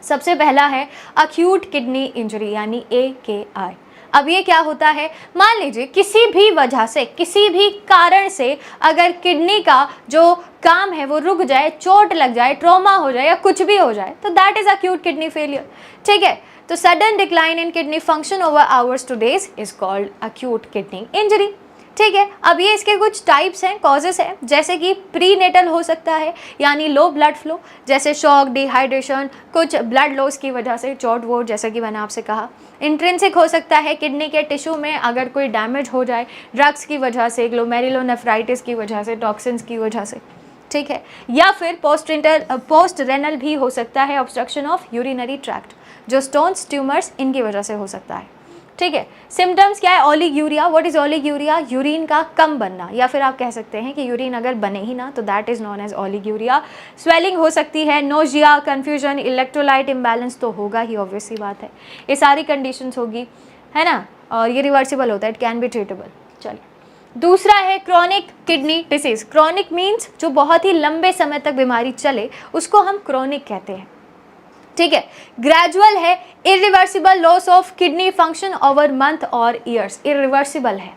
सबसे पहला है अक्यूट किडनी इंजरी यानी AKI। अब ये क्या होता है, मान लीजिए किसी भी वजह से, किसी भी कारण से अगर किडनी का जो काम है वो रुक जाए, चोट लग जाए, ट्रॉमा हो जाए या कुछ भी हो जाए, तो that is acute kidney failure. ठीक है, तो sudden decline in kidney function over hours two days is called acute kidney injury. ठीक है, अब ये इसके कुछ टाइप्स हैं, कॉजेस हैं, जैसे कि प्रीनेटल हो सकता है यानी लो ब्लड फ्लो, जैसे शॉक, डिहाइड्रेशन, कुछ ब्लड लॉस की वजह से, चोट वोट, जैसे कि मैंने आपसे कहा। इंट्रिंसिक हो सकता है, किडनी के टिश्यू में अगर कोई डैमेज हो जाए ड्रग्स की वजह से, ग्लोमेरुलोनेफ्राइटिस की वजह से, टॉक्सिन्स की वजह से। ठीक है, या फिर पोस्ट रेनल भी हो सकता है, ऑब्स्ट्रक्शन ऑफ यूरिनरी ट्रैक्ट, जो स्टोन्स, ट्यूमर्स, इनकी वजह से हो सकता है। ठीक है, सिम्टम्स क्या है, oliguria. What is oliguria? Urine का कम बनना, या फिर आप कह सकते हैं कि यूरिन अगर बने ही ना तो that is known as oliguria. Swelling हो सकती है, नोजिया, कंफ्यूजन, इलेक्ट्रोलाइट इम्बैलेंस तो होगा ही, ऑब्वियस सी बात है, ये सारी कंडीशंस होगी, है ना, और ये रिवर्सिबल होता है, इट कैन बी ट्रीटेबल। चलिए, दूसरा है chronic kidney disease. Chronic means जो बहुत ही लंबे समय तक बीमारी चले उसको हम क्रॉनिक कहते हैं। ठीक है, ग्रेजुअल है, irreversible loss of kidney function over month और ईयर्स, इरिवर्सिबल है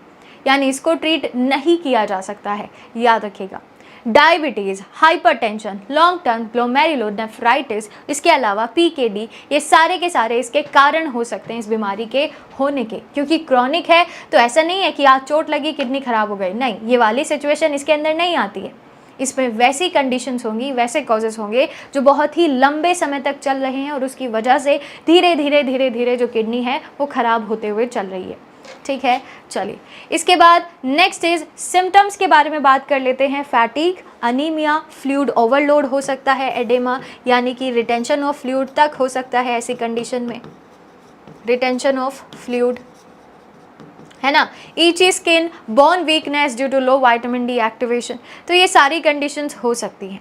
यानी इसको ट्रीट नहीं किया जा सकता है, याद रखिएगा। Diabetes, hypertension, long term glomerulonephritis, इसके अलावा PKD, ये सारे के सारे इसके कारण हो सकते हैं इस बीमारी के होने के, क्योंकि क्रॉनिक है तो ऐसा नहीं है कि आज चोट लगी किडनी खराब हो गई, नहीं, ये वाली सिचुएशन इसके अंदर नहीं आती है। इसमें वैसी कंडीशंस होंगी, वैसे कॉजेस होंगे जो बहुत ही लंबे समय तक चल रहे हैं और उसकी वजह से धीरे धीरे जो किडनी है वो खराब होते हुए चल रही है। ठीक है, चलिए, इसके बाद नेक्स्ट इज सिम्टम्स के बारे में बात कर लेते हैं। फैटीग, अनीमिया, फ्लूइड ओवरलोड हो सकता है, एडेमा यानी कि रिटेंशन ऑफ फ्लूइड तक हो सकता है ऐसी कंडीशन में, रिटेंशन ऑफ फ्लूइड, है ना, itchy skin, bone weakness due to low vitamin D activation, तो ये सारी कंडीशंस हो सकती हैं।